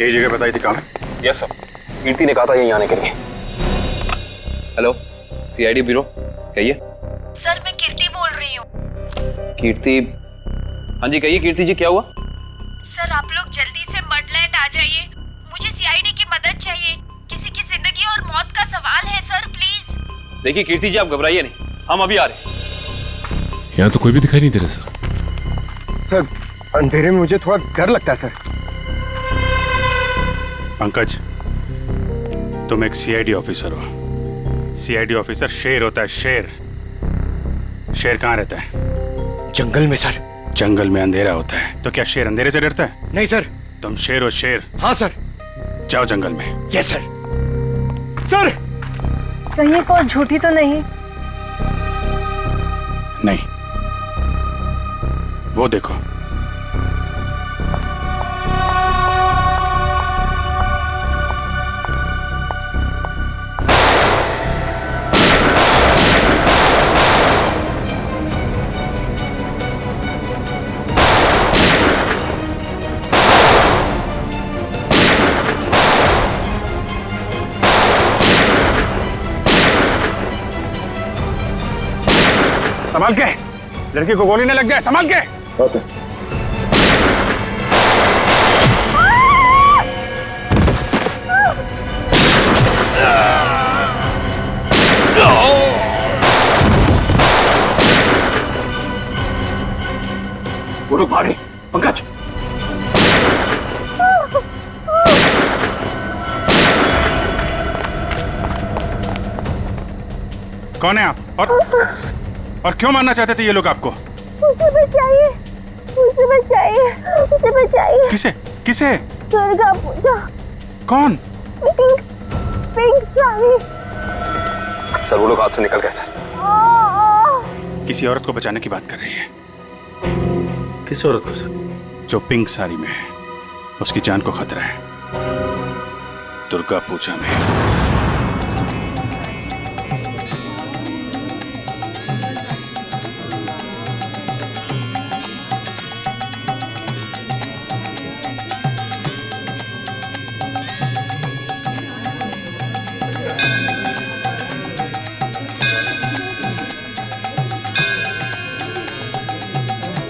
यही जगह बताई थी, कहाँ है? यस सर, कीर्ति ने कहा था यहीं आने के लिए। हेलो, सीआईडी ब्यूरो, कहिए। सर मैं कीर्ति बोल रही हूँ। कीर्ति? हाँ जी कहिए कीर्ति जी, क्या हुआ? सर आप लोग जल्दी से मडलैंड आ जाइए, मुझे सीआईडी की मदद चाहिए। किसी की जिंदगी और मौत का सवाल है सर, प्लीज। देखिए कीर्ति जी, आप घबराइए नहीं, हम अभी आ रहे हैं। यहाँ तो कोई भी दिखाई नहीं दे रहा सर। सर अंधेरे में मुझे थोड़ा डर लगता है सर। पंकज, तुम एक सीआईडी ऑफिसर हो। सीआईडी ऑफिसर शेर होता है, शेर। शेर कहाँ रहता है? जंगल में सर। जंगल में अंधेरा होता है, तो क्या शेर अंधेरे से डरता है? नहीं सर। तुम शेर हो, शेर। हाँ सर। जाओ जंगल में। Yes sir. सर कहीं कोई झूठी तो नहीं? नहीं, वो देखो। संभाल के, लड़की को गोली न लग जाए, संभाल के। वो रुक भागे, पंकज। कौन है आप? और क्यों मारना चाहते थे ये लोग आपको? मुझे बचाइए, मुझे बचाइए, मुझे बचाइए। किसे? किसे? दुर्गा पूजा। कौन? पिंक साड़ी। सर वो लोग हाथ से निकल गए थे। किसी औरत को बचाने की बात कर रही है। किस औरत को सर? जो पिंक साड़ी में है, उसकी जान को खतरा है। दुर्गा पूजा में।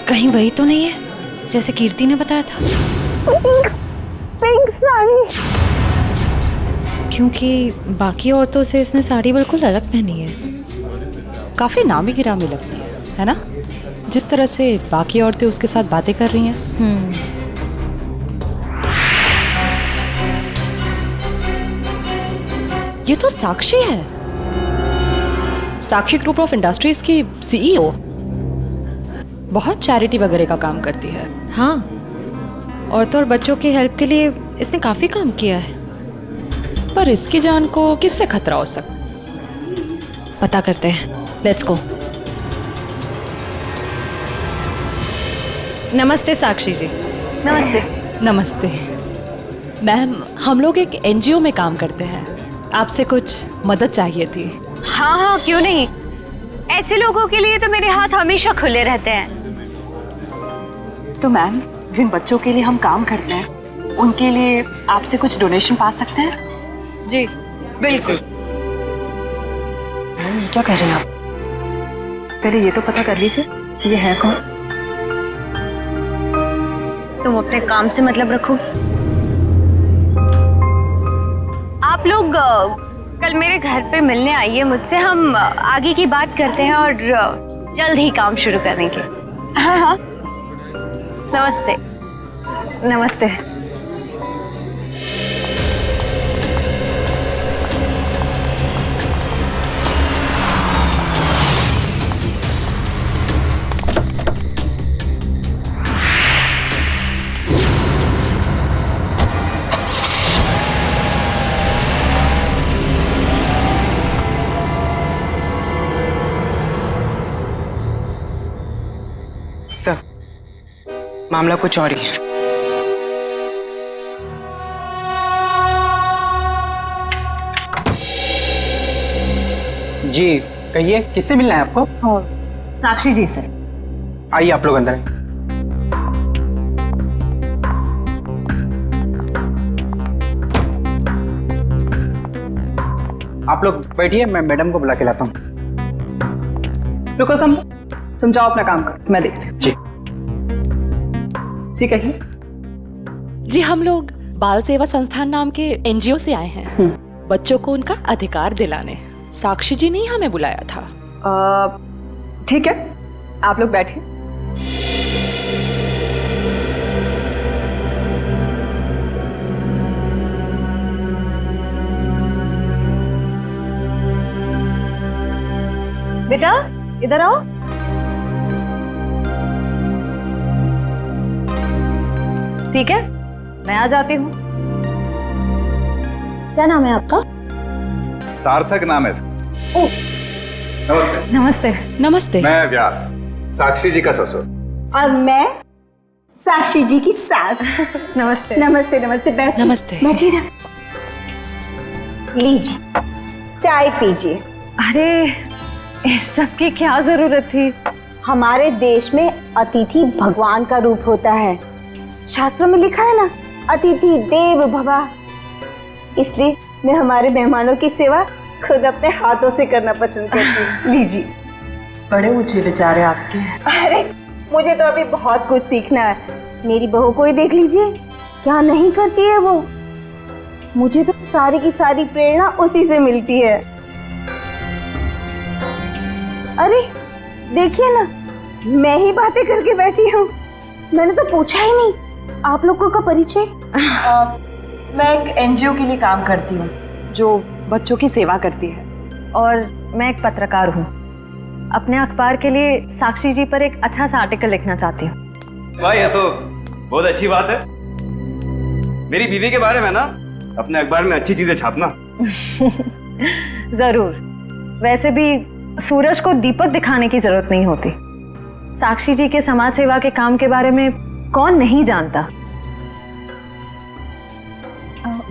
कहीं वही तो नहीं है जैसे कीर्ति ने बताया था? पिंक साड़ी। क्योंकि बाकी औरतों से इसने साड़ी बिल्कुल अलग पहनी है। काफी नामी गिरामी लगती है ना? जिस तरह से बाकी औरतें उसके साथ बातें कर रही हैं। ये तो साक्षी है, साक्षी ग्रुप ऑफ इंडस्ट्रीज की सीईओ। बहुत चैरिटी वगैरह का काम करती है। हाँ, औरतों और बच्चों की हेल्प के लिए इसने काफी काम किया है। पर इसकी जान को किससे खतरा हो सकता? पता करते हैं, लेट्स गो। नमस्ते साक्षी जी। नमस्ते। नमस्ते मैम, हम लोग एक एनजीओ में काम करते हैं, आपसे कुछ मदद चाहिए थी। हाँ हाँ क्यों नहीं, ऐसे लोगों के लिए तो मेरे हाथ हमेशा खुले रहते हैं। तो मैम, जिन बच्चों के लिए हम काम करते हैं उनके लिए आपसे कुछ डोनेशन पा सकते हैं? जी बिल्कुल। मैम ये क्या कर रहे हैं आप? पहले ये तो पता कर लीजिए कि ये है कौन। तुम अपने काम से मतलब रखो। आप लोग कल मेरे घर पे मिलने आइए मुझसे, हम आगे की बात करते हैं और जल्द ही काम शुरू करेंगे। हाँ हाँ, नमस्ते। नमस्ते। सर, मामला कुछ और ही है। जी कहिए, किससे मिलना है आपको? साक्षी जी से। आइए आप लोग अंदर। आप लोग बैठिए, मैं मैडम को बुला के लाता हूँ। रुको सम, तुम जाओ अपना काम करो, मैं देखती हूँ। जी जी कहिए। जी हम लोग बाल सेवा संस्थान नाम के एनजीओ से आए हैं, बच्चों को उनका अधिकार दिलाने। साक्षी जी ने ही हमें बुलाया था। ठीक है, आप लोग बैठिए। बेटा इधर आओ। ठीक है, मैं आ जाती हूँ। क्या नाम है आपका? सार्थक नाम है सर। नमस्ते। नमस्ते। नमस्ते। मैं व्यास, साक्षी जी का ससुर। और मैं साक्षी जी की सास। नमस्ते। नमस्ते नमस्ते, बैठिए। नमस्ते। बैठिए ना, लीजिए चाय पीजिए। अरे इस सब की क्या जरूरत थी? हमारे देश में अतिथि भगवान का रूप होता है। शास्त्रों में लिखा है ना, अतिथि देव भव। इसलिए मैं हमारे मेहमानों की सेवा खुद अपने हाथों से करना पसंद करती हूँ। लीजिए। बड़े ऊंचे विचार है आपके। अरे मुझे तो अभी बहुत कुछ सीखना है। मेरी बहू को ही देख लीजिए, क्या नहीं करती है वो। मुझे तो सारी की सारी प्रेरणा उसी से मिलती है। अरे देखिए ना, मैं ही बातें करके बैठी हूँ। मैंने तो पूछा ही नहीं आप लोगों का परिचय। मैं एक एनजीओ के लिए काम करती हूँ जो बच्चों की सेवा करती है। और मैं एक पत्रकार हूँ, अपने अखबार के लिए साक्षी जी पर एक अच्छा सा आर्टिकल लिखना चाहती हूँ। वाह, ये तो बहुत अच्छी बात है। मेरी बीवी के बारे में ना अपने अखबार में अच्छी चीजें छापना। जरूर। वैसे भी सूरज को दीपक दिखाने की जरूरत नहीं होती। साक्षी जी के समाज सेवा के काम के बारे में कौन नहीं जानता।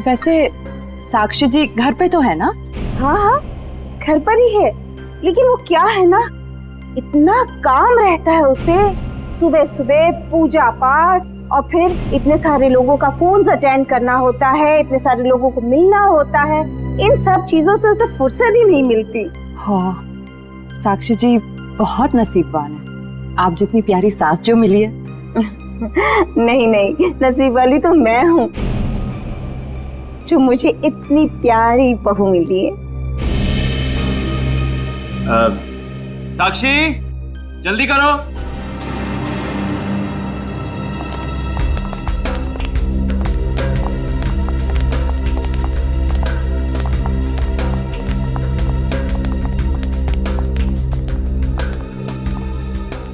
वैसे साक्षी जी घर पे तो है ना? हाँ हाँ, घर पर ही है। लेकिन वो क्या है ना, इतना काम रहता है उसे। सुबह सुबह पूजा पाठ, और फिर इतने सारे लोगों का फोन अटेंड करना होता है, इतने सारे लोगों को मिलना होता है। इन सब चीजों से उसे फुर्सत ही नहीं मिलती। हाँ, साक्षी जी बहुत नसीबवान है। आप जितनी प्यारी सास जो मिली है। नहीं नहीं, नसीब वाली तो मैं हूँ जो मुझे इतनी प्यारी बहू मिली है। साक्षी जल्दी करो।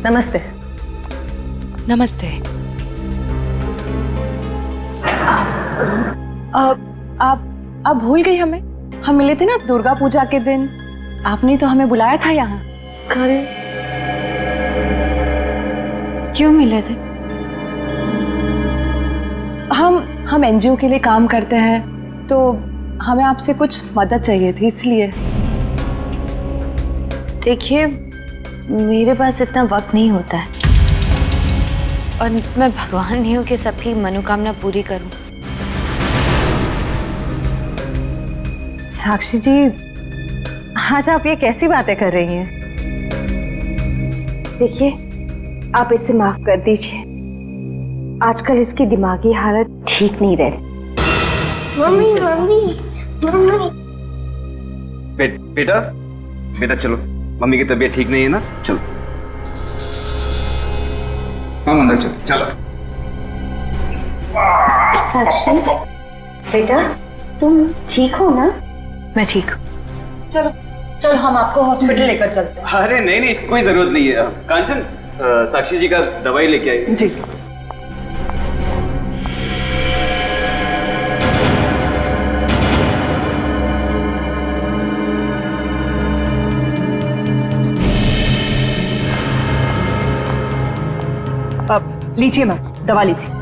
नमस्ते। नमस्ते। आप भूल गई हमें? हम मिले थे ना दुर्गा पूजा के दिन। आपने तो हमें बुलाया था यहाँ। क्यों मिले थे? हम एनजीओ के लिए काम करते हैं, तो हमें आपसे कुछ मदद चाहिए थी, इसलिए। देखिए, मेरे पास इतना वक्त नहीं होता है, और मैं भगवान नहीं हूँ कि सबकी मनोकामना पूरी करूं। साक्षी जी, आज आप ये कैसी बातें कर रही हैं? देखिए, आप इसे माफ कर दीजिए। आजकल इसकी दिमागी हालत ठीक नहीं रहती। Mummy mummy mummy. बेटा बेटा चलो, मम्मी की तबीयत ठीक नहीं है ना, चलो हम अंदर चलो। चलो साक्षी बेटा, तुम ठीक हो ना? मैं ठीक हूँ। चलो हम आपको हॉस्पिटल लेकर चलते हैं। अरे नहीं नहीं, इसकी कोई जरूरत नहीं है। कांचन, साक्षी जी का दवाई लेके आई। जी। अब लीजिए मैम, दवा लीजिए।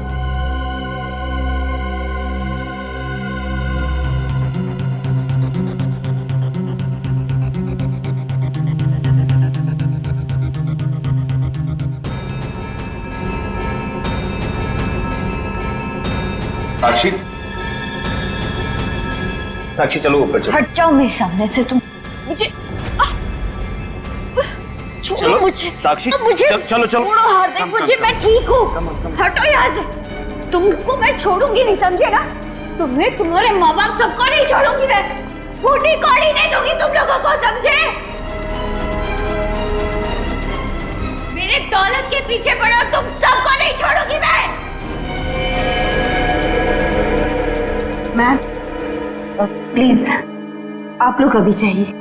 साक्षी साक्षी चलो ऊपर चलो। हट जाओ मेरे सामने से तुम। मुझे छोड़ो मुझे। साक्षी मुझे चलो चलो। छोड़ो हार्दिक, मुझे मैं ठीक हूँ। हटो यहाँ से। तुमको मैं छोड़ूंगी नहीं, समझे ना? तुम्हें, तुम्हारे माँ बाप सबको नहीं छोड़ूंगी मैं। फूटी कौड़ी नहीं दूंगी तुम लोगों को, समझे? मेरे दौलत के पीछे पड़ो, तुम सबको नहीं छोड़ूंगी मैं। मैम प्लीज आप लोग अभी चाहिए।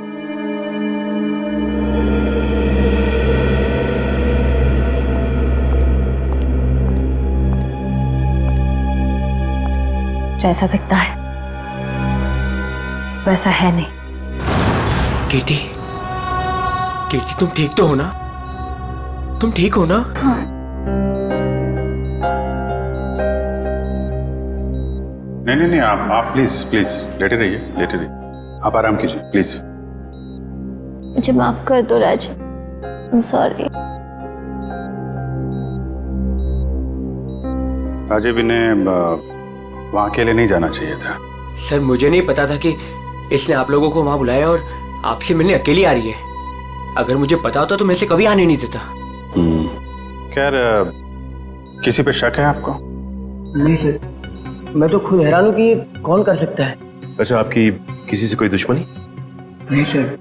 जैसा दिखता है वैसा है नहीं। कीर्ति, कीर्ति तुम ठीक तो हो ना? तुम ठीक हो ना? हाँ। नहीं, आप प्लीज प्लीज लेटे रहिए। आप आराम कीजिए प्लीज। मुझे माफ कर दो राज, आई एम सॉरी। राजीव, इन्हें वहाँ अकेले नहीं जाना चाहिए था। सर मुझे नहीं पता था कि इसने आप लोगों को वहां बुलाया और आपसे मिलने अकेली आ रही है। अगर मुझे पता होता तो मैं इसे कभी आने नहीं देता। खैर, किसी पे शक है आपको? नहीं सर, मैं तो खुद हैरान हूँ कि ये कौन कर सकता है। अच्छा, आपकी किसी से कोई दुश्मनी? नहीं सर,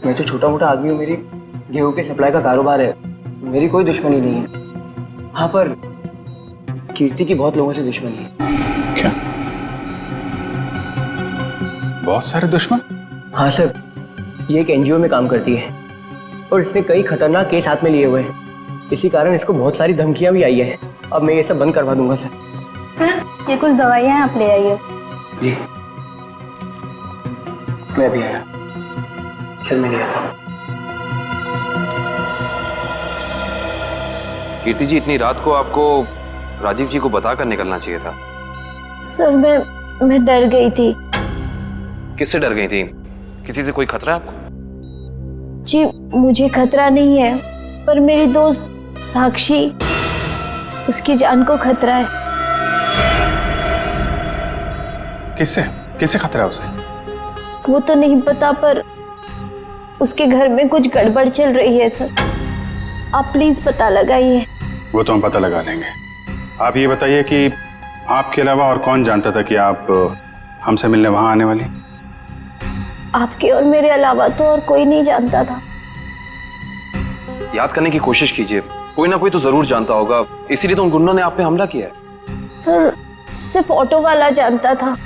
मैं तो छोटा मोटा आदमी हूँ। मेरी गेहूं के सप्लाई का कारोबार है, मेरी कोई दुश्मनी नहीं है। हाँ, पर कीर्ति की बहुत लोगों से दुश्मनी है। क्या? बहुत सारे दुश्मन? हाँ सर, ये एक एनजीओ में काम करती है और इसने कई खतरनाक केस हाथ में लिए हुए हैं। इसी कारण इसको बहुत सारी धमकियां भी आई है। अब मैं ये सब बंद करवा दूंगा सर। सर ये कुछ दवाइयाँ आप ले आइए। जी, मैं भी आया। चल मैं ले आता हूँ। कीर्ति जी, इतनी रात को आपको राजीव जी को बताकर निकलना चाहिए था। सर मैं डर गई थी। किससे डर गई थी? किसी से कोई खतरा है आपको? जी मुझे खतरा नहीं है, पर मेरी दोस्त साक्षी, उसकी जान को खतरा है। किससे खतरा है उसे? वो तो नहीं पता, पर उसके घर में कुछ गड़बड़ चल रही है सर। आप प्लीज पता लगाइए। वो तो हम पता लगा लेंगे। आप ये बताइए कि आपके अलावा और कौन जानता था कि आप हमसे मिलने वहां आने वाली? आपके और मेरे अलावा तो और कोई नहीं जानता था। याद करने की कोशिश कीजिए, कोई ना कोई तो जरूर जानता होगा, इसीलिए तो उन गुंडों ने आप पे हमला किया है। सर सिर्फ ऑटो वाला जानता था,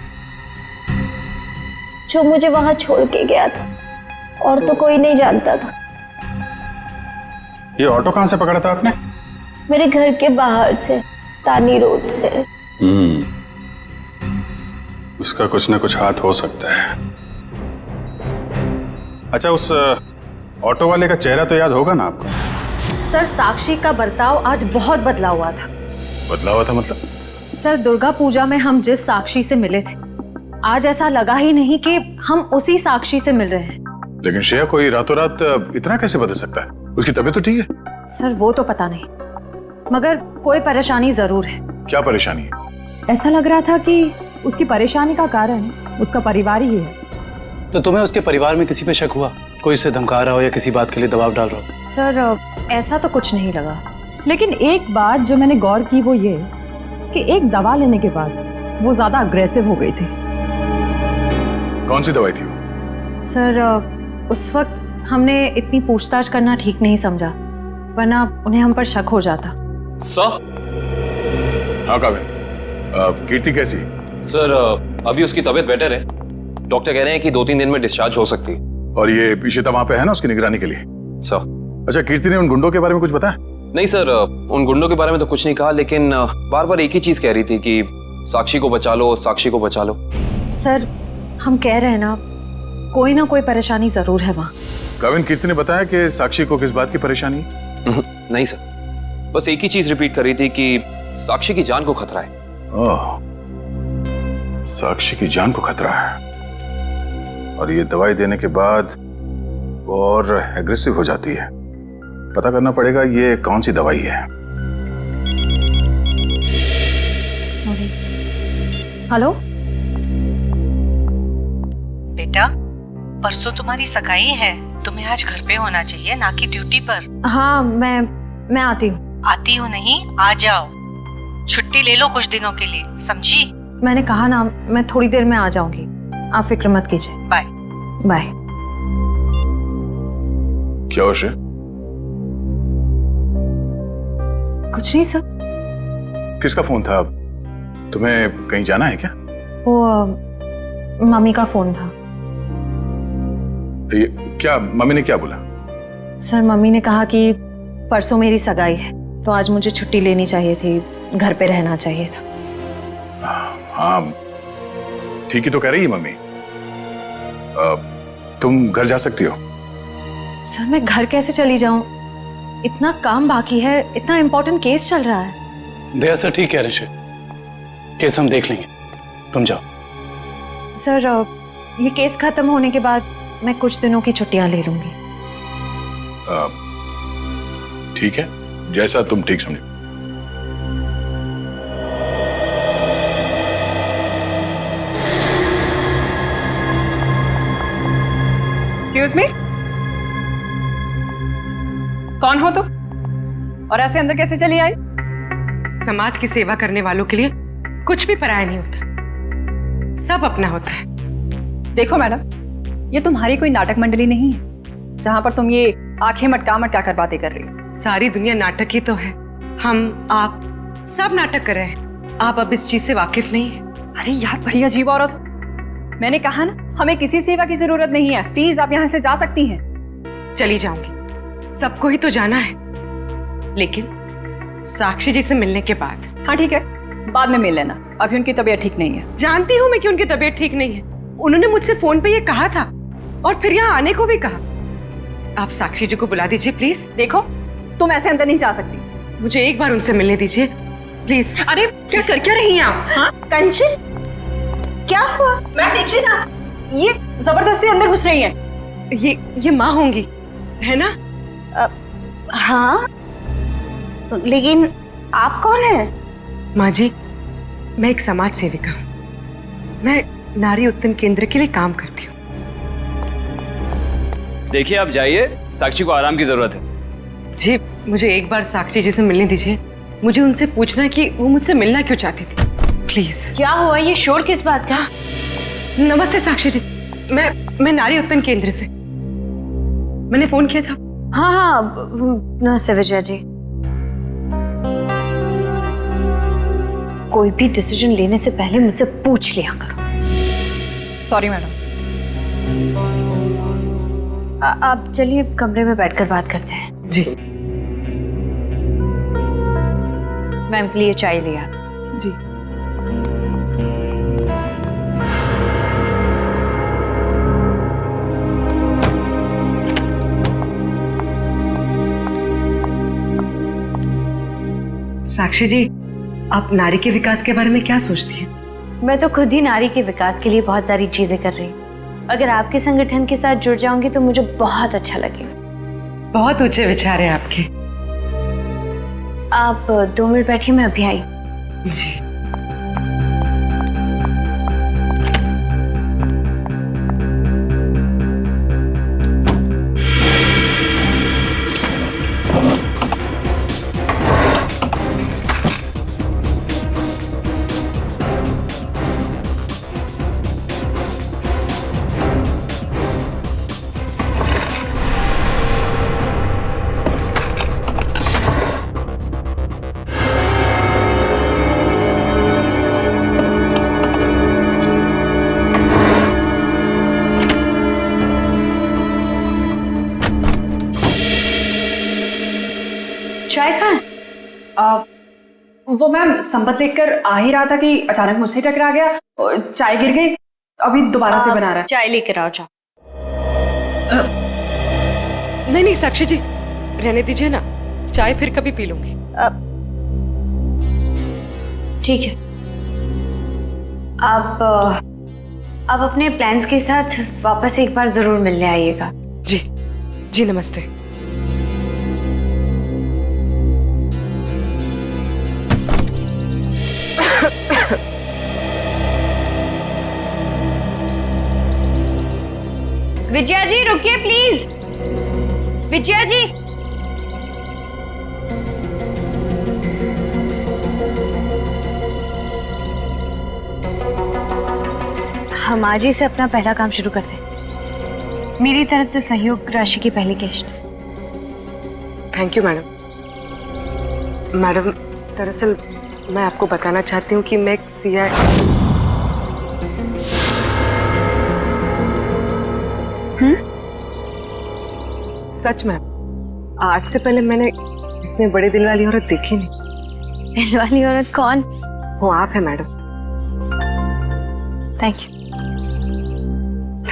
जो मुझे वहां छोड़ के गया था, और तो कोई नहीं जानता था। ये ऑटो कहां से पकड़ा था आपने? मेरे घर के बाहर से, तानी रोड से। उसका कुछ ना कुछ हाथ हो सकता है। अच्छा, उस ऑटो वाले का चेहरा तो याद होगा ना आपको? सर साक्षी का बर्ताव आज बहुत बदला हुआ था। बदला हुआ था मतलब? सर दुर्गा पूजा में हम जिस साक्षी से मिले थे, आज ऐसा लगा ही नहीं कि हम उसी साक्षी से मिल रहे हैं। लेकिन श्रेया, कोई रातों रात इतना कैसे बदल सकता है? उसकी तबीयत तो ठीक है? सर वो तो पता नहीं, मगर कोई परेशानी जरूर है। क्या परेशानी है? ऐसा लग रहा था कि उसकी परेशानी का कारण उसका परिवार ही है। तो तुम्हें उसके परिवार में किसी पे शक हुआ? कोई उसे धमका रहा हो या किसी बात के लिए दबाव डाल रहा हो? सर ऐसा तो कुछ नहीं लगा। लेकिन एक बात जो मैंने गौर की वो ये कि एक दवा लेने के बाद वो ज्यादा अग्रेसिव हो गई थी। कौन सी दवाई थी वो? सर उस वक्त हमने इतनी पूछताछ करना ठीक नहीं समझा, वरना उन्हें हम पर शक हो जाता। सर? हाँ काबिल, कीर्ति कैसी? सर अभी उसकी तबीयत बेटर है, डॉक्टर कह रहे हैं कि 2-3 दिन में डिस्चार्ज हो सकती है। और ये इशिता वहां पे है ना उसकी निगरानी के लिए? सर। अच्छा, कीर्ति ने उन गुंडों के बारे में कुछ बताया? नहीं सर, उन गुंडों के बारे में तो कुछ नहीं कहा, लेकिन बार बार एक ही चीज कह रही थी कि साक्षी को बचा लो, साक्षी को बचा लो। सर हम कह रहे हैं ना कोई परेशानी जरूर है वहाँ। काबिल, कीर्ति ने बताया कि साक्षी को किस बात की परेशानी है? नहीं सर, बस एक ही चीज रिपीट कर रही थी कि साक्षी की जान को खतरा है। ओह, साक्षी की जान को खतरा है। और ये दवाई देने के बाद वो और एग्रेसिव हो जाती है। पता करना पड़ेगा ये कौन सी दवाई है। सॉरी। हेलो बेटा, परसों तुम्हारी सगाई है, तुम्हें आज घर पे होना चाहिए, ना कि ड्यूटी पर। हाँ, मैं आती हूँ। आती हो नहीं, आ जाओ। छुट्टी ले लो कुछ दिनों के लिए, समझी? मैंने कहा ना, मैं थोड़ी देर में आ जाऊंगी, आप फिक्र मत कीजिए। Bye bye. क्या हो श्रेय? कुछ नहीं सर। किसका फोन था? तुम्हें कहीं जाना है क्या? वो मम्मी का फोन था। ये क्या, मम्मी ने क्या बोला? सर, मम्मी ने कहा कि परसों मेरी सगाई है, तो आज मुझे छुट्टी लेनी चाहिए थी, घर पे रहना चाहिए था। हाँ, ठीक ही तो कह रही है मम्मी। तुम घर जा सकती हो। सर, मैं घर कैसे चली जाऊं? इतना काम बाकी है, इतना इम्पोर्टेंट केस चल रहा है। दया सर ठीक कह रहे हैं, केस हम देख लेंगे, तुम जाओ। सर, ये केस खत्म होने के बाद मैं कुछ दिनों की छुट्टियां ले लूंगी। ठीक है, जैसा तुम ठीक समझो। एक्सक्यूज मी, कौन हो तुम और ऐसे अंदर कैसे चली आई? समाज की सेवा करने वालों के लिए कुछ भी पराया नहीं होता, सब अपना होता है। देखो मैडम, ये तुम्हारी कोई नाटक मंडली नहीं है जहां पर तुम ये आंखें मटका मटका कर बातें कर रही हो। सारी दुनिया नाटक ही तो है, हम आप सब नाटक कर रहे हैं। आप अब इस चीज से वाकिफ नहीं है। अरे यार, बड़ी अजीब औरत हो। मैंने कहा ना, हमें किसी सेवा की जरूरत नहीं है, प्लीज आप यहाँ से जा सकती हैं। चली जाऊंगी, सबको ही तो जाना है, लेकिन साक्षी जी से मिलने के बाद। हाँ ठीक है, बाद में मिल लेना, अभी उनकी तबीयत ठीक नहीं है। जानती हूँ मैं कि उनकी तबीयत ठीक नहीं है, उन्होंने मुझसे फोन पे ये कहा था और फिर यहाँ आने को भी कहा। आप साक्षी जी को बुला दीजिए प्लीज। देखो, तुम ऐसे अंदर नहीं जा सकती, मुझे एक बार उनसे मिलने दीजिए प्लीज। अरे क्या कर क्या रही हैं आप? हाँ कंचन, क्या हुआ? मैं देख रही ना, ये जबरदस्ती अंदर घुस रही है। ये माँ होंगी, है ना? हाँ, लेकिन आप कौन है? माँ जी, मैं एक समाज सेविका हूँ, मैं नारी उत्थान केंद्र के लिए काम करती हूँ। देखिए आप जाइए, साक्षी को आराम की जरूरत है। जी, मुझे एक बार साक्षी जी से मिलने दीजिए, मुझे उनसे पूछना कि वो मुझसे मिलना क्यों चाहती थी, प्लीज। क्या हुआ? ये शोर किस बात का? नमस्ते साक्षी जी, मैं नारी उत्थान केंद्र से, मैंने फोन किया था। हाँ, नमस्ते विजय जी। कोई भी डिसीजन लेने से पहले मुझसे पूछ लिया करो। Sorry madam. आप चलिए कमरे में बैठकर बात करते हैं। जी। मैम के लिए चाय लिया। जी। साक्षी जी, आप नारी के विकास के बारे में क्या सोचती हैं? मैं तो खुद ही नारी के विकास के लिए बहुत सारी चीजें कर रही हूँ। अगर आपके संगठन के साथ जुड़ जाऊंगी तो मुझे बहुत अच्छा लगेगा। बहुत ऊंचे विचार हैं आपके। आप 2 मिनट बैठिए, मैं अभी आई। जी। चाय कहाँ है? वो मैम संपत लेकर आ ही रहा था कि अचानक मुझसे टकरा गया, चाय गिर गई, अभी दोबारा से बना रहा है। चाय लेकर आओ, जाओ। नहीं साक्षी जी, रहने दीजिए ना, चाय फिर कभी पी लूंगी। ठीक है, आप अपने प्लान्स के साथ वापस एक बार जरूर मिलने आइएगा। जी जी, नमस्ते। विजया जी रुकिए प्लीज। विजया जी, हम आज ही से अपना पहला काम शुरू करते हैं। मेरी तरफ से सहयोग राशि की पहली किश्त। Thank you madam. मैडम, दरअसल मैं आपको बताना चाहती हूँ कि मैं एक सच में आज से पहले मैंने इतने बड़े दिल वाली औरत देखी नहीं। दिल वाली औरत कौन? वो आप है madam. Thank you.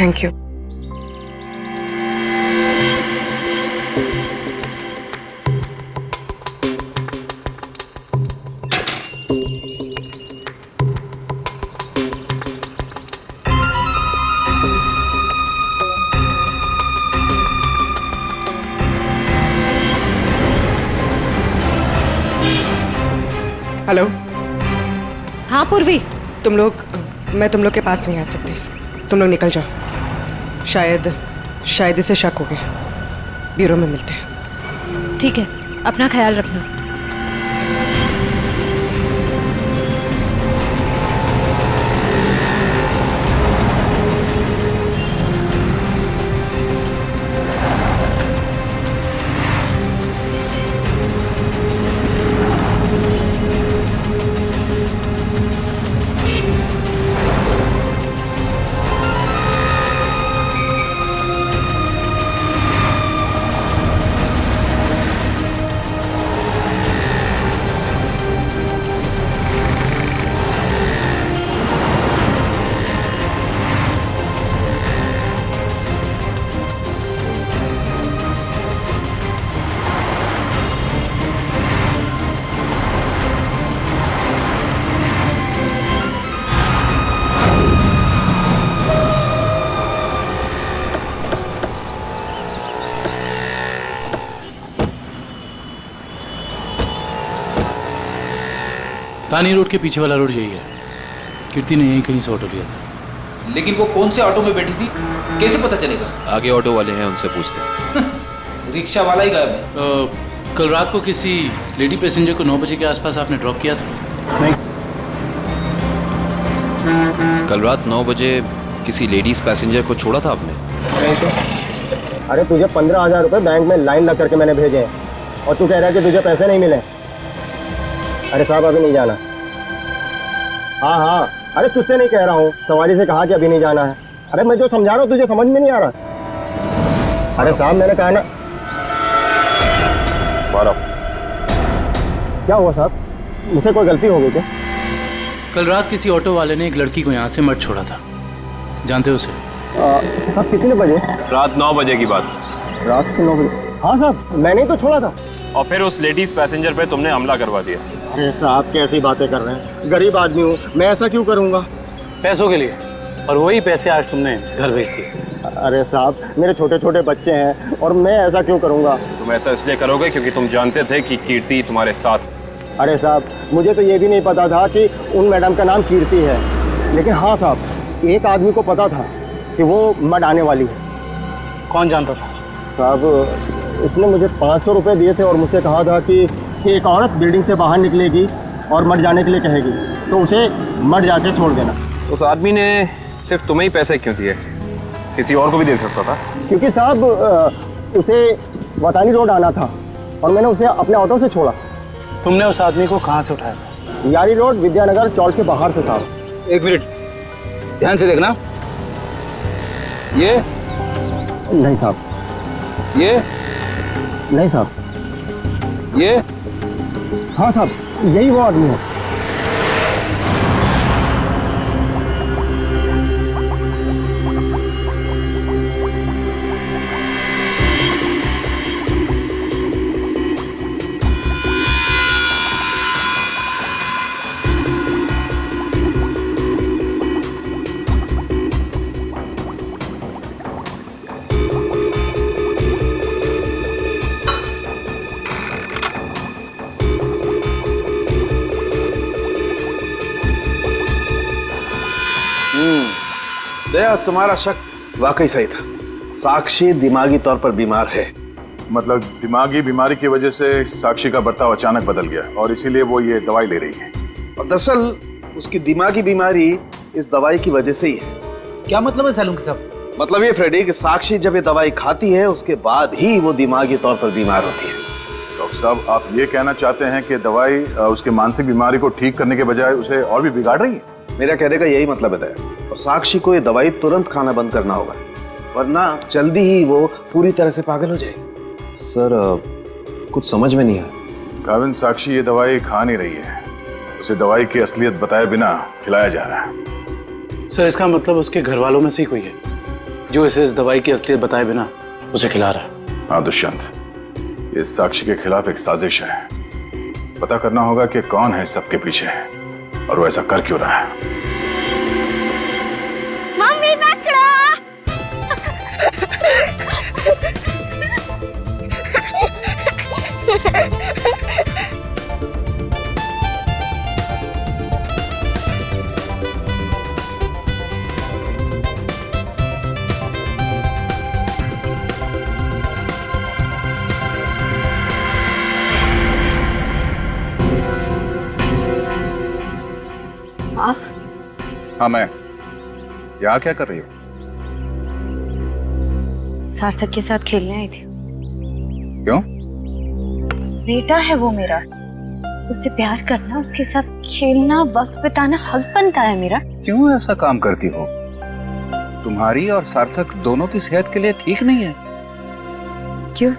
Thank you. Hello. हाँ पूर्वी, तुम लोग, मैं तुम लोग के पास नहीं आ सकती। तुम लोग निकल जाओ। शायद इसे शक हो गया। ब्यूरो में मिलते हैं। ठीक है, अपना ख्याल रखना। तानी रोड के पीछे वाला रोड यही है। कीर्ति ने यहीं कहीं से ऑटो लिया था। लेकिन वो कौन से ऑटो में बैठी थी, कैसे पता चलेगा? आगे ऑटो वाले हैं, उनसे पूछते हैं। रिक्शा वाला ही गायब है। कल रात को किसी लेडी पैसेंजर को 9 बजे के आसपास आपने ड्रॉप किया था? नहीं। कल रात 9 बजे किसी लेडीज पैसेंजर को छोड़ा था आपने? नहीं तो। अरे तुझे 15,000 रुपये बैंक में लाइन लग करके मैंने भेजे हैं और तू कह रहा है कि तुझे पैसे नहीं मिले। अरे साहब अभी नहीं जाना। हाँ, अरे तुझसे नहीं कह रहा हूँ, सवारी से कहा कि अभी नहीं जाना है। अरे मैं जो समझा रहा हूँ तुझे समझ में नहीं आ रहा। अरे साहब मैंने कहा ना। क्या हुआ साहब, मुझसे कोई गलती हो गई क्या? कल रात किसी ऑटो वाले ने एक लड़की को यहाँ से मत छोड़ा था, जानते हो उसे? साहब कितने बजे? रात 9 बजे की बात। रात के 9 बजे? हाँ साहब, मैंने ही तो छोड़ा था। और फिर उस लेडीज पैसेंजर पे तुमने हमला करवा दिया। अरे साहब कैसी बातें कर रहे हैं, गरीब आदमी हूँ मैं, ऐसा क्यों करूँगा? पैसों के लिए, और वही पैसे आज तुमने घर भेज दिए। अरे साहब मेरे छोटे छोटे बच्चे हैं और मैं ऐसा क्यों करूँगा? तुम ऐसा इसलिए करोगे क्योंकि तुम जानते थे कि कीर्ति तुम्हारे साथ। अरे साहब मुझे तो ये भी नहीं पता था कि उन मैडम का नाम कीर्ति है, लेकिन हाँ साहब एक आदमी को पता था कि वो मड आने वाली है। कौन जानता था? साहब उसने मुझे 500 रुपये दिए थे और मुझसे कहा था कि एक औरत बिल्डिंग से बाहर निकलेगी और मर जाने के लिए कहेगी, तो उसे मर जाके छोड़ देना। उस आदमी ने सिर्फ तुम्हें ही पैसे क्यों दिए, किसी और को भी दे सकता था? क्योंकि साहब उसे वतानी रोड आना था और मैंने उसे अपने ऑटो से छोड़ा। तुमने उस आदमी को कहाँ से उठाया? यारी रोड विद्यानगर चौक के बाहर से साहब। एक मिनट ध्यान से देखना। ये नहीं साहब, ये नहीं साहब, ये हाँ साहब यही वो आदमी है। दया, तुम्हारा शक वाकई सही था। साक्षी दिमागी तौर पर बीमार है। मतलब दिमागी बीमारी की वजह से साक्षी का बर्ताव अचानक बदल गया और इसीलिए वो ये दवाई ले रही है। और दरअसल उसकी दिमागी बीमारी इस दवाई की वजह से ही है। क्या मतलब है सालुंकी साहब? मतलब ये फ्रेडी कि साक्षी जब ये दवाई खाती है उसके बाद ही वो दिमागी तौर पर बीमार होती है। डॉक्टर साहब, आप ये कहना चाहते हैं कि दवाई उसके मानसिक बीमारी को ठीक करने के बजाय उसे और भी बिगाड़ रही है? मेरा कहने का यही मतलब है दया। और साक्षी को ये दवाई तुरंत खाना बंद करना होगा, वरना जल्दी ही वो पूरी तरह से पागल हो जाएगी। सर कुछ समझ में नहीं आया। गाविन, साक्षी ये दवाई खा नहीं रही है, उसे दवाई की असलियत बताए बिना खिलाया जा रहा है। सर इसका मतलब उसके घर वालों में से ही कोई है जो इसे इस दवाई की असलियत बताए बिना उसे खिला रहा है। हाँ दुष्यंत, ये साक्षी के खिलाफ एक साजिश है। पता करना होगा कि कौन है सबके पीछे और वो ऐसा कर क्यों रहा है। मम्मी पकड़ो। आप? हाँ मैं। यहाँ क्या कर रही हो? सार्थक के साथ खेलने आई थी। क्यों? बेटा है वो मेरा, उससे प्यार करना, उसके साथ खेलना, वक्त बिताना हक बनता है मेरा। क्यों ऐसा काम करती हो? तुम्हारी और सार्थक दोनों की सेहत के लिए ठीक नहीं है। क्यों?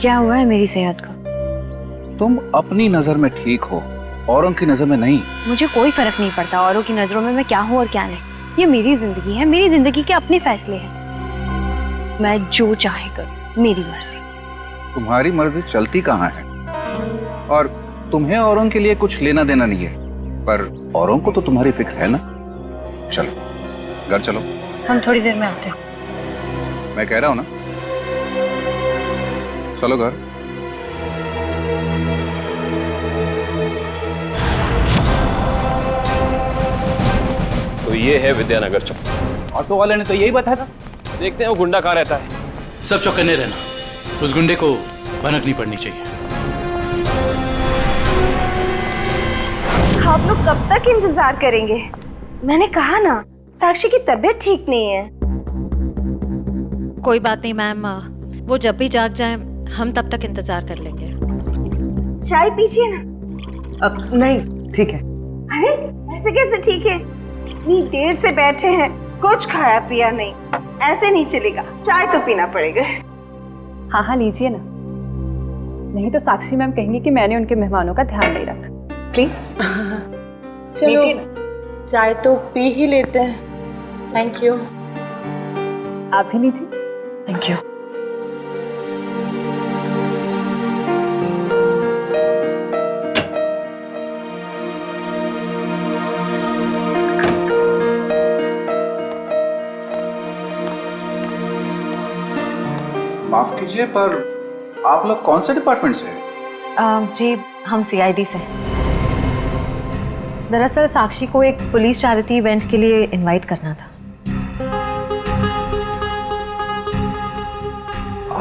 क्या हुआ है मेरी सेहत को? तुम अपनी नजर में ठीक हो, औरों की नजर में नहीं। मुझे कोई फर्क नहीं पड़ता औरों की नजरों में मैं क्या हूँ और क्या नहीं। ये मेरी जिंदगी है, मेरी जिंदगी के अपने फैसले हैं। मैं जो चाहे करूँ, मेरी मर्जी। तुम्हारी मर्जी चलती कहाँ है? और तुम्हें औरों के लिए कुछ लेना देना नहीं है, पर औरों को तो तुम्हारी फिक्र है ना। चलो घर चलो। हम थोड़ी देर में आते हैं। मैं कह रहा हूँ ना, चलो घर। तो ये है विद्यानगर चौक। ऑटो वाले ने तो यही बताया था। देखते हैं वो गुंडा कहाँ रहता है। सब चौकन्ने रहना, उस गुंडे को भनक नहीं पड़नी चाहिए। आप लोग कब तक इंतजार करेंगे? मैंने कहा ना, साक्षी की तबीयत ठीक नहीं है। कोई बात नहीं मैम, वो जब भी जाग जाए हम तब तक इंतजार कर लेंगे। चाय पीजिए ना। अब नहीं, ठीक है। अरे ऐसे कैसे ठीक है? इतनी देर से बैठे हैं, कुछ खाया पिया नहीं, ऐसे नहीं चलेगा, चाय तो पीना पड़ेगा। हाँ हाँ लीजिए ना, नहीं तो साक्षी मैम कहेंगी कि मैंने उनके मेहमानों का ध्यान नहीं रखा। प्लीज चलो चाय तो पी ही लेते हैं। Thank you. आप भी लीजिए। Thank you. माफ कीजिए, पर आप लोग कौन से डिपार्टमेंट से हैं? जी हम CID से। दरअसल साक्षी को एक पुलिस चैरिटी इवेंट के लिए इनवाइट करना था।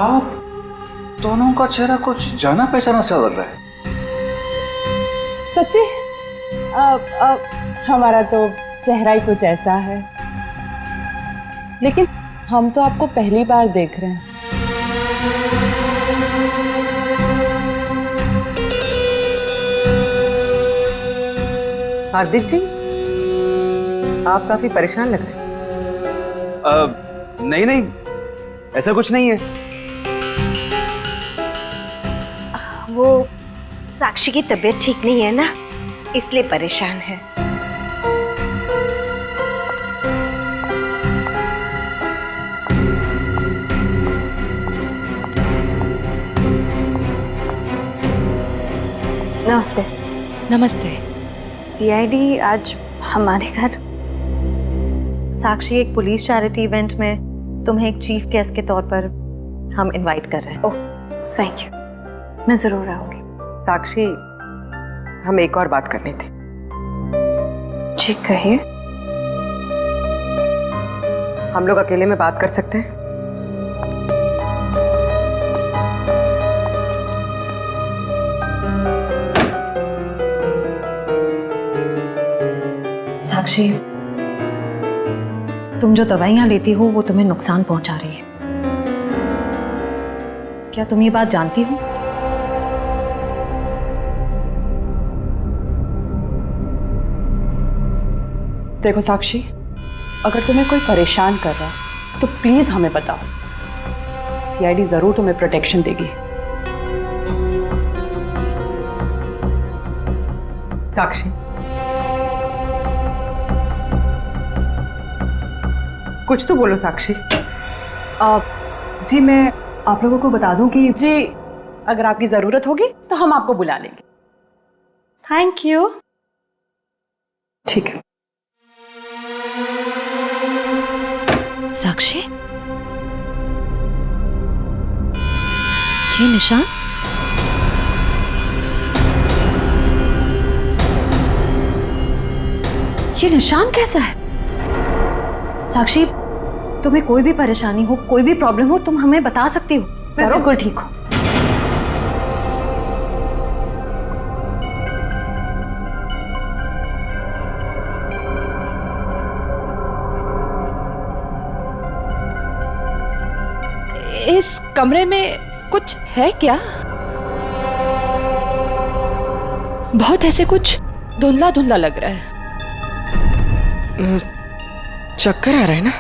आप दोनों का चेहरा कुछ जाना पहचाना सा लग रहा है। सच्ची? हमारा तो चेहरा ही कुछ ऐसा है, लेकिन हम तो आपको पहली बार देख रहे हैं। हार्दिक जी, आप काफी परेशान लग रहे हैं। नहीं नहीं, ऐसा कुछ नहीं है। वो साक्षी की तबीयत ठीक नहीं है ना, इसलिए परेशान है। नमस्ते। नमस्ते। CID आज हमारे घर। साक्षी एक पुलिस चैरिटी इवेंट में तुम्हें एक चीफ गेस्ट के तौर पर हम इनवाइट कर रहे हैं। ओह थैंक यू, मैं जरूर आऊंगी। साक्षी, हम एक और बात करनी थी। जी कहिए। हम लोग अकेले में बात कर सकते हैं? साक्षी, तुम जो दवाइयां लेती हो वो तुम्हें नुकसान पहुंचा रही है। क्या तुम ये बात जानती हो? देखो साक्षी, अगर तुम्हें कोई परेशान कर रहा है तो प्लीज हमें बताओ। सीआईडी जरूर तुम्हें प्रोटेक्शन देगी। साक्षी, कुछ तो बोलो साक्षी। जी मैं आप लोगों को बता दूं कि जी अगर आपकी जरूरत होगी तो हम आपको बुला लेंगे। Thank you. ठीक है। साक्षी, ये निशान? ये निशान कैसा है? साक्षी, तुम्हें कोई भी परेशानी हो, कोई भी प्रॉब्लम हो, तुम हमें बता सकती हो। मैं बिल्कुल ठीक हूँ। इस कमरे में कुछ है क्या? बहुत ऐसे कुछ धुंधला धुंधला लग रहा है। चक्कर आ रहा है ना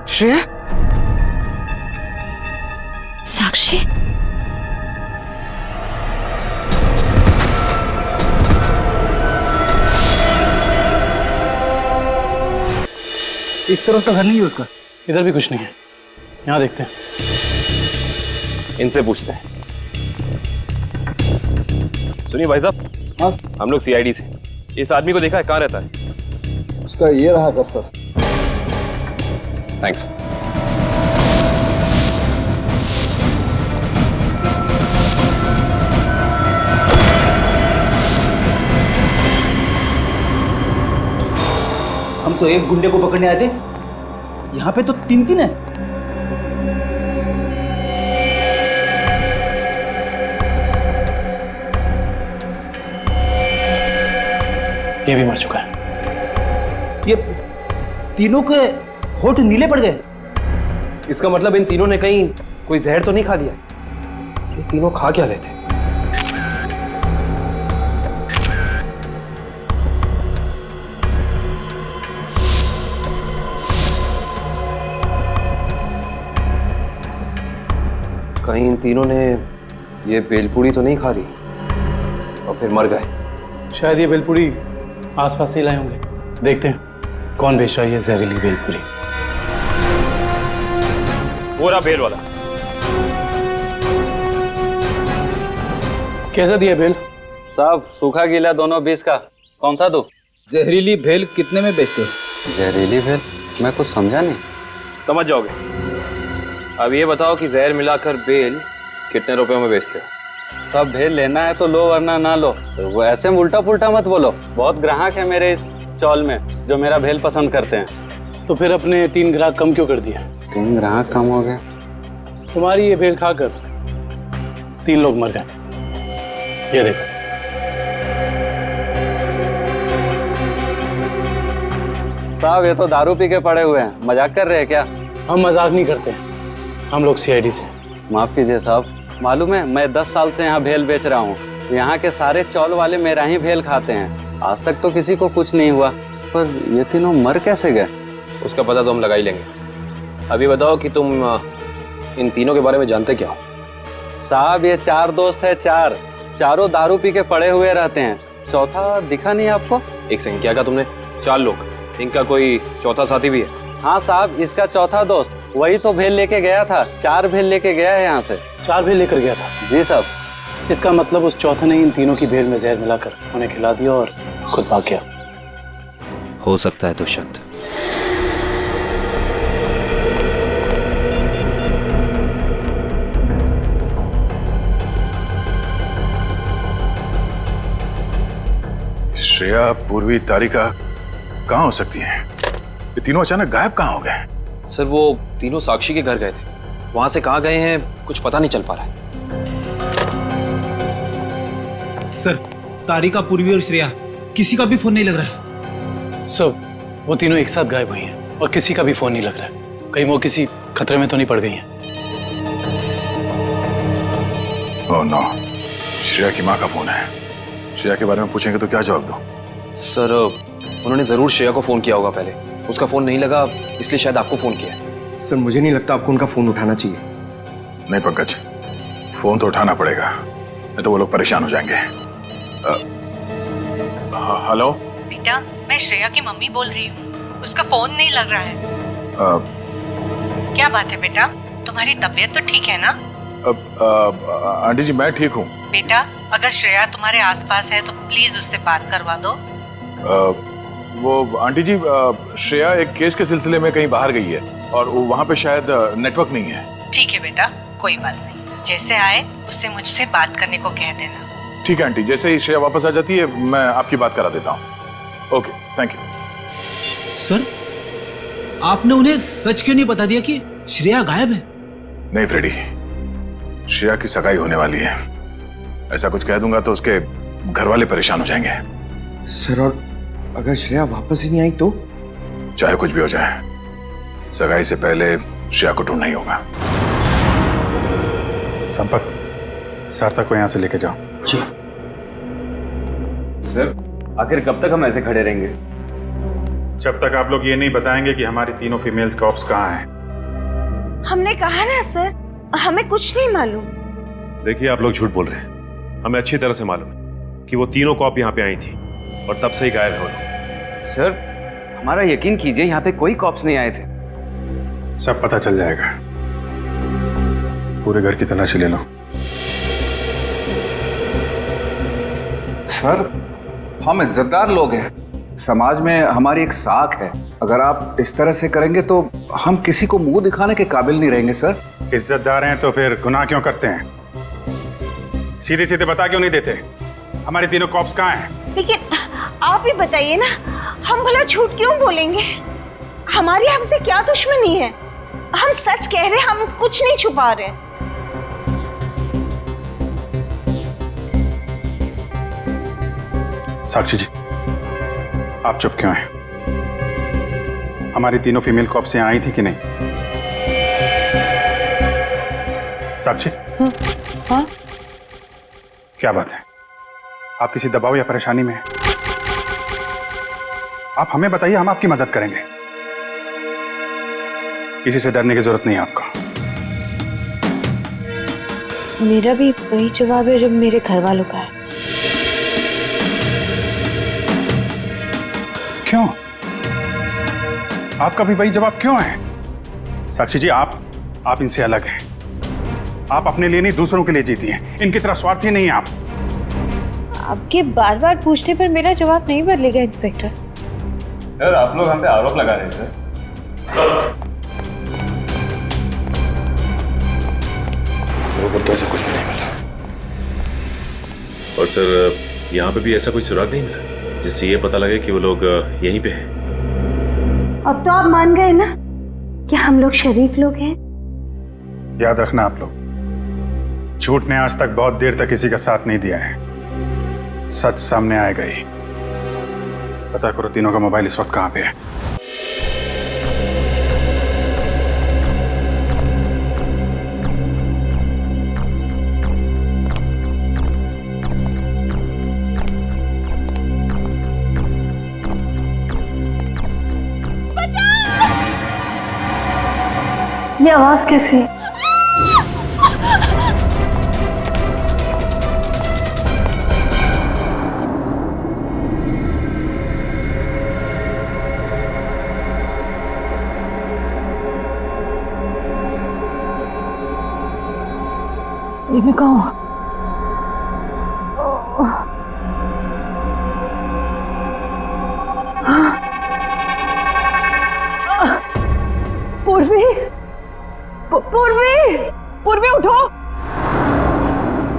श्रेया? साक्षी, इस तरफ तो घर नहीं है उसका। इधर भी कुछ नहीं है। यहाँ देखते हैं। इनसे पूछते हैं। सुनिए भाई साहब, हाँ हम लोग सीआईडी से। इस आदमी को देखा है, कहाँ रहता है? उसका ये रहा कर सर। थैंक्स। हम तो एक गुंडे को पकड़ने आए थे, यहाँ पे तो तीन तीन है। ये भी मर चुका है। ये तीनों के होठ नीले पड़ गए। इसका मतलब इन तीनों ने कहीं कोई जहर तो नहीं खा लिया? ये तीनों खा क्या रहे थे? कहीं इन तीनों ने ये बेलपूड़ी तो नहीं खा ली और फिर मर गए? शायद ये बेलपूड़ी आसपास से ही लाए होंगे। देखते हैं कौन बेच रहा है ये जहरीली बेलपूड़ी। वो रहा बेल वाला। कैसा दिया बेल? साहब सूखा गीला दोनों 20 का। कौन सा दो? जहरीली भेल कितने में बेचते हो? जहरीली भेल? मैं कुछ समझा नहीं। समझ जाओगे। अब ये बताओ कि जहर मिलाकर बेल कितने रुपए में बेचते हो? सब भेल लेना है तो लो वरना ना लो। तो वो ऐसे उल्टा पुल्टा मत बोलो। बहुत ग्राहक है मेरे इस चौल में जो मेरा भेल पसंद करते हैं। तो फिर अपने 3 ग्राहक कम क्यों कर दिया? 3 ग्राहक कम हो गए? तुम्हारी ये भेल खाकर 3 लोग मर गए। ये देखो। साहब ये तो दारू पी के पड़े हुए हैं। मजाक कर रहे हैं क्या? हम मजाक नहीं करते, हम लोग सीआईडी से। माफ कीजिए साहब, मालूम है मैं 10 साल से यहाँ भेल बेच रहा हूँ। यहाँ के सारे चौल वाले मेरा ही भेल खाते हैं। आज तक तो किसी को कुछ नहीं हुआ, पर ये तीनों मर कैसे गए? उसका पता तो हम लगा ही लेंगे। अभी बताओ कि तुम इन तीनों के बारे में जानते क्या हो? साहब ये 4 दोस्त है। चारों दारू पी के पड़े हुए रहते हैं। चौथा दिखा नहीं आपको? एक सेकंड, क्या कहा तुमने? 4 लोग, इनका कोई चौथा साथी भी है? हाँ साहब, इसका चौथा दोस्त वही तो भेल लेके गया था। 4 भेल लेके गया है यहाँ से। 4 भेल लेकर गया था? जी साहब। इसका मतलब उस चौथे ने इन तीनों की भेल में जहर मिलाकर उन्हें खिला दिया और खुद भाग गया। हो सकता है दुष्यंत। श्रेया, पूर्वी, तारिका कहाँ हो सकती हैं? ये तीनों अचानक गायब कहाँ हो गए? सर वो तीनों साक्षी के घर गए थे। वहां से कहाँ गए हैं कुछ पता नहीं चल पा रहा है। सर तारिका, पूर्वी और श्रेया किसी का भी फोन नहीं लग रहा है। सब वो तीनों एक साथ गायब हुई हैं और किसी का भी फोन नहीं लग रहा है। कहीं वो किसी खतरे में तो नहीं पड़ गई हैं? ओह नो, श्रेया की माँ का फोन है। श्रेया के बारे में पूछेंगे तो क्या जवाब दूं? सर उन्होंने जरूर श्रेया को फोन किया होगा पहले, उसका फोन नहीं लगा इसलिए शायद आपको फोन किया है। सर मुझे नहीं लगता आपको उनका फोन उठाना चाहिए। नहीं पंकज, फोन तो उठाना पड़ेगा, नहीं तो वो लोग परेशान हो जाएंगे। हेलो बेटा, मैं श्रेया की मम्मी बोल रही हूँ। उसका फोन नहीं लग रहा है। क्या बात है बेटा, तुम्हारी तबीयत तो ठीक है ना? आंटी जी मैं ठीक हूँ। बेटा, अगर श्रेया तुम्हारे आसपास है तो प्लीज उससे बात करवा दो। वो आंटी जी, श्रेया एक केस के सिलसिले में कहीं बाहर गई है और वहाँ पे शायद नेटवर्क नहीं है। ठीक है बेटा, कोई बात नहीं, जैसे आए उससे मुझसे बात करने को कह देना। ठीक है आंटी, जैसे ही श्रेया वापस आ जाती है मैं आपकी बात करा देता हूँ। Okay, thank you. सर, आपने उन्हें सच क्यों नहीं बता दिया कि श्रेया गायब है? नहीं फ्रेडी, श्रेया की सगाई होने वाली है। ऐसा कुछ कह दूंगा तो उसके घर वाले परेशान हो जाएंगे। सर, और अगर श्रेया वापस ही नहीं आई तो? चाहे कुछ भी हो जाए, सगाई से पहले श्रेया को ढूंढना ही होगा। संपत, सार्थक को यहाँ से लेके जाओ। जी सर, आखिर कब तक हम ऐसे खड़े रहेंगे? जब तक आप लोग ये नहीं बताएंगे कि हमारी तीनों फीमेल्स कॉप्स कहाँ हैं। हमने कहा ना सर, हमें कुछ नहीं मालूम। देखिए, आप लोग झूठ बोल रहे हैं। हमें अच्छी तरह से मालूम है कि वो तीनों कॉप यहाँ पे आई थी और तब से ही गायब है वो लोग। सर, हमारा यकीन कीजिए, यहाँ पे कोई कॉप्स नहीं आए थे। सब पता चल जाएगा, पूरे घर की तलाशी ले लो। सर, हम इज्जतदार लोग हैं, समाज में हमारी एक साख है। अगर आप इस तरह से करेंगे तो हम किसी को मुंह दिखाने के काबिल नहीं रहेंगे। सर, इज्जतदार हैं तो फिर गुनाह क्यों करते हैं? सीधे सीधे बता क्यों नहीं देते हमारी तीनों कॉप्स कहाँ हैं? लेकिन आप ही बताइए ना, हम भला झूठ क्यों बोलेंगे? हमारी हमसे क्या दुश्मनी है? हम सच कह रहे हैं, हम कुछ नहीं छुपा रहे। साक्षी जी, आप चुप क्यों हैं? हमारी तीनों फीमेल कॉप्स यहाँ आई थी कि नहीं? साक्षी? हाँ? क्या बात है? आप किसी दबाव या परेशानी में हैं? आप हमें बताइए, हम आपकी मदद करेंगे। किसी से डरने की जरूरत नहीं है आपको। मेरा भी वही जवाब है जब मेरे घर वालों का है। क्यों? आपका भी वही जवाब क्यों है? साक्षी जी, आप इनसे अलग हैं। आप अपने लिए नहीं, दूसरों के लिए जीती हैं। इनकी तरह स्वार्थी नहीं हैं आप। आपके बार बार पूछने पर मेरा जवाब नहीं बदलेगा इंस्पेक्टर। सर, आप लोग हम पे आरोप लगा रहे हैं सर। तो ऐसा कुछ भी नहीं मिला। और सर, यहाँ पे भी ऐसा कोई सुराग नहीं मिला जिससे ये पता लगे कि वो लोग यहीं पे हैं। अब तो आप मान गए ना कि हम लोग शरीफ लोग हैं। याद रखना आप लोग, झूठ ने आज तक बहुत देर तक किसी का साथ नहीं दिया है। सच सामने आएगा ही। पता करो तीनों का मोबाइल इस वक्त कहाँ पे है। ये आवाज कैसी है? ये मैं कहाँ हूँ? पूर्वी, पूर्वी, पूर्वी उठो,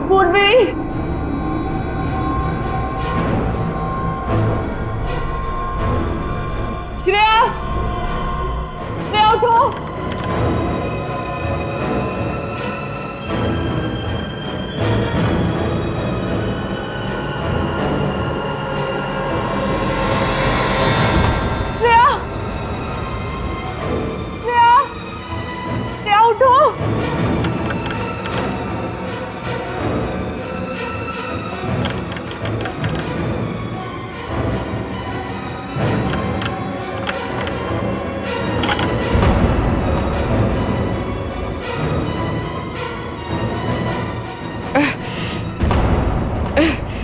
पूर्वी। श्रेया, श्रेया उठो।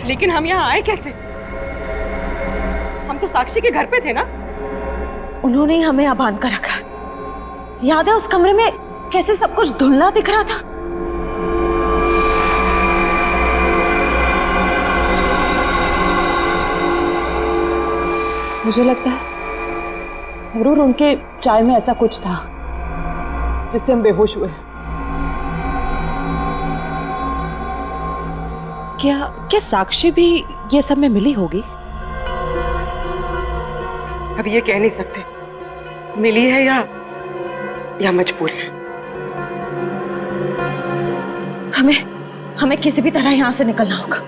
लेकिन हम यहाँ आए कैसे? हम तो साक्षी के घर पे थे ना। उन्होंने ही हमें यहाँ बांध कर रखा। याद है उस कमरे में कैसे सब कुछ धुंधला दिख रहा था? मुझे लगता है जरूर उनके चाय में ऐसा कुछ था जिससे हम बेहोश हुए। क्या साक्षी भी ये सब में मिली होगी? अब ये कह नहीं सकते मिली है या मजबूर है। हमें किसी भी तरह यहाँ से निकलना होगा।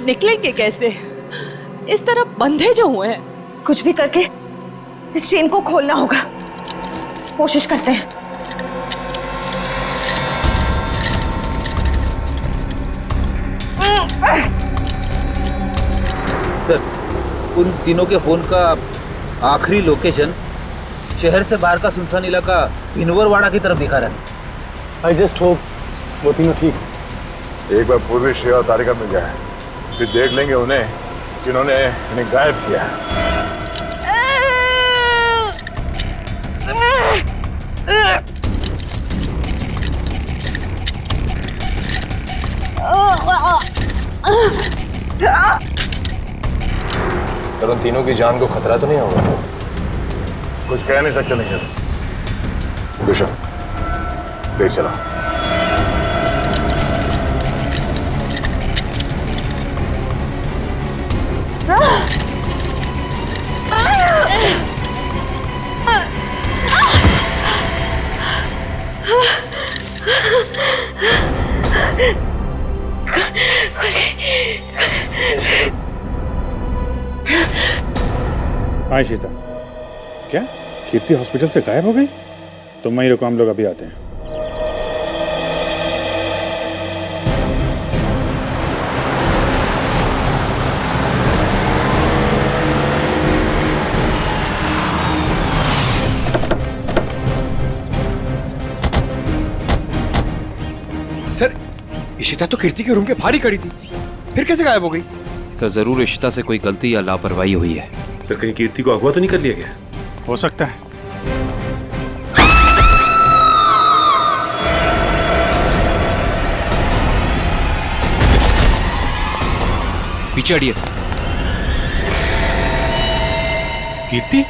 निकलेंगे कैसे? इस तरफ बंधे जो हुए हैं। कुछ भी करके इस चेन को खोलना होगा। कोशिश करते हैं। सर, उन तीनों के फोन का आखिरी लोकेशन शहर से बाहर का सुनसान इलाका भिनवरवाड़ा की तरफ दिखा रहा है। आई जस्ट होप वो तीनों ठीक। एक बार पूर्वी श्रेया और तारिका मिल जाए, फिर देख लेंगे उन्हें जिन्होंने इन्हें गायब किया है। पर उन तीनों की जान को खतरा तो नहीं होगा? कुछ कह नहीं सकते नहीं। दुष्यंत, ले चला। हाँ शीता, क्या कीर्ति हॉस्पिटल से गायब हो गई? तुम वहीं रुको, हम लोग अभी आते हैं। सर, इशिता तो कीर्ति के रूम के बाहर ही खड़ी थी, फिर कैसे गायब हो गई? सर जरूर इशिता से कोई गलती या लापरवाही हुई है। सर कहीं कीर्ति को अगवा तो नहीं कर लिया गया? हो सकता है। पीछे हटिए। कीर्ति